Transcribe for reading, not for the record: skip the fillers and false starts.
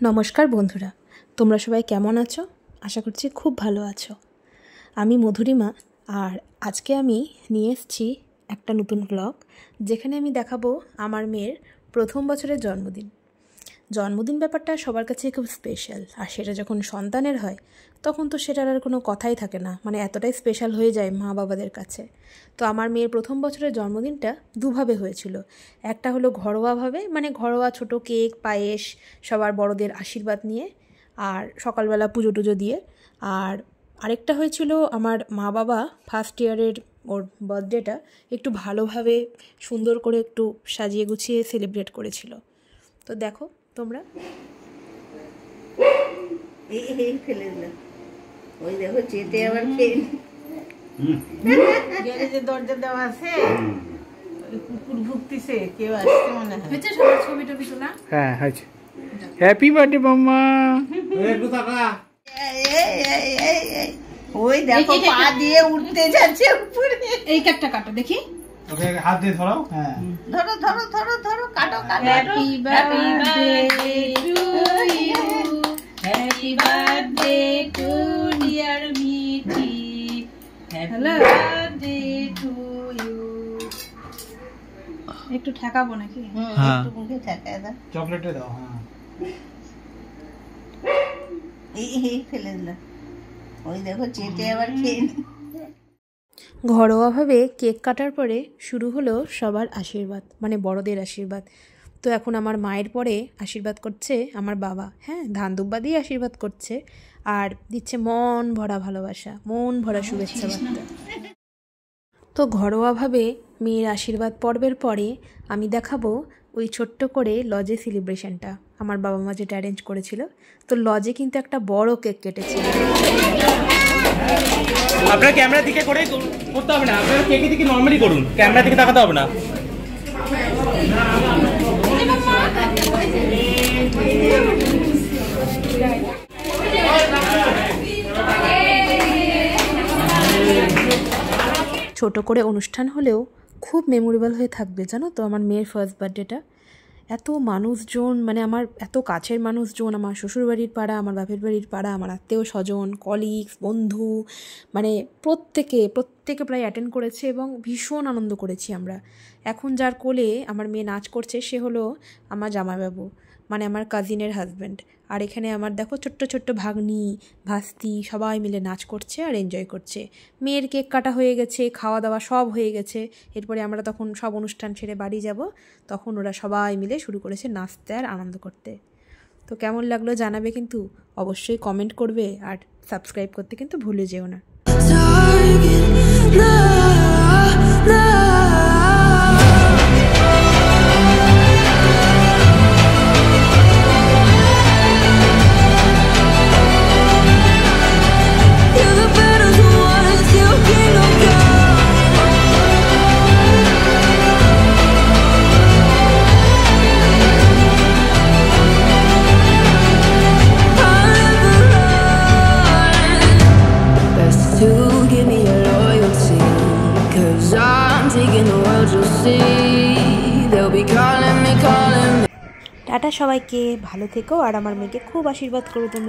নমস্কার বন্ধুরা, তোমরা সবাই কেমন আছো? আশা করছি খুব ভালো আছো। আমি মধুরিমা, আর আজকে আমি নিয়ে এসেছি একটা নতুন ব্লগ, যেখানে আমি দেখাবো আমার মেয়ের প্রথম বছরের জন্মদিন ব্যাপারটা সবার কাছে খুব স্পেশাল, আর সেটা যখন সন্তানের হয় তখন তো সেটার আর কোনো কথাই থাকে না, মানে এতটাই স্পেশাল হয়ে যায় মা বাবাদের কাছে। তো আমার মেয়ের প্রথম বছরের জন্মদিনটা দুভাবে হয়েছিল। একটা হলো ঘরোয়াভাবে, মানে ঘরোয়া ছোট কেক, পায়েস, সবার বড়দের আশীর্বাদ নিয়ে, আর সকালবেলা পুজো টুজো দিয়ে। আর আরেকটা হয়েছিল আমার মা বাবা ফার্স্ট ইয়ারের ওর বার্থডেটা একটু ভালোভাবে সুন্দর করে একটু সাজিয়ে গুছিয়ে সেলিব্রেট করেছিল। তো দেখো তোমরা, এই ফেলে দিলাম, ওই দেখো চেটে আবার খেয়ে গ্যারেজে দরজা দেওয়া আছে, কুকুর ভুগতিছে, কেউ আসছে মনে হয়। হয়েছে সবার ছবি টবি তোলা? হ্যাঁ হয়েছে। Happy birthday mamma. একটু তাকা, ওই দেখো পা দিয়ে উঠতে যাচ্ছে উপরে। এই কাটটা কাটো দেখি, ওকে হাত দিয়ে ধরাও। হ্যাঁ ধরো ধরো ধরো ধরো, কাটো কাটো। Happy birthday to you, happy birthday to dear Mithi, happy birthday to you. একটু ঠেকাবো নাকি? একটু মুখে ঠেকায় দাও, চকলেটে দাও। হ্যাঁ এই ফেলে দিলাম, ওই দেখো চেটে আবার খেয়ে। ঘরোয়াভাবে কেক কাটার পরে শুরু হলো সবার আশীর্বাদ, মানে বড়দের আশীর্বাদ। তো এখন আমার মায়ের পরে আশীর্বাদ করছে আমার বাবা। হ্যাঁ, ধান দুব্বা দিয়ে আশীর্বাদ করছে, আর দিচ্ছে মন ভরা ভালোবাসা, মন ভরা শুভেচ্ছা বার্তা। তো ঘরোয়াভাবে মেয়ের আশীর্বাদ পর্বের পরে আমি দেখাবো ওই ছোট্ট করে লজে সেলিব্রেশনটা আমার বাবা মা যেটা অ্যারেঞ্জ করেছিল। তো লজে কিন্তু একটা বড় কেক কেটেছিল। আপনার ক্যামেরা দিকে করে করতে হবে না, আপনারা কেকে দিকে নরমালি করুন, ক্যামেরা দিকে তাকাতে হবে না। ছোট করে অনুষ্ঠান হলেও খুব মেমোরেবল হয়ে থাকবে, জানো তো আমার মেয়ের ফার্স্ট বার্থডেটা। এত মানুষজন, মানে আমার এত কাছের মানুষজন, আমার শ্বশুরবাড়ির পাড়া, আমার বাপের বাড়ির পাড়া, আমার আত্মীয় স্বজন, কলিগস, বন্ধু, মানে প্রত্যেকে প্রায় অ্যাটেন্ড করেছে এবং ভীষণ আনন্দ করেছি আমরা। এখন যার কোলে আমার মেয়ে নাচ করছে সে হলো আমার জামাইবাবু, মানে আমার কাজিনের হাজব্যান্ড। আর এখানে আমার দেখো ছোট্ট ছোট্ট ভাগ্নি, ভাস্তি সবাই মিলে নাচ করছে আর এনজয় করছে। মেয়ের কেক কাটা হয়ে গেছে, খাওয়া দাওয়া সব হয়ে গেছে। এরপরে আমরা তখন সব অনুষ্ঠান ছেড়ে বাড়ি যাব, তখন ওরা সবাই মিলে শুরু করেছে নাচতে আর আনন্দ করতে। তো কেমন লাগলো জানাবে কিন্তু, অবশ্যই কমেন্ট করবে, আর সাবস্ক্রাইব করতে কিন্তু ভুলে যেও না। টাটা সবাইকে, ভালো থেকো, আর আমার মেয়েকে খুব আশীর্বাদ করো তুমি।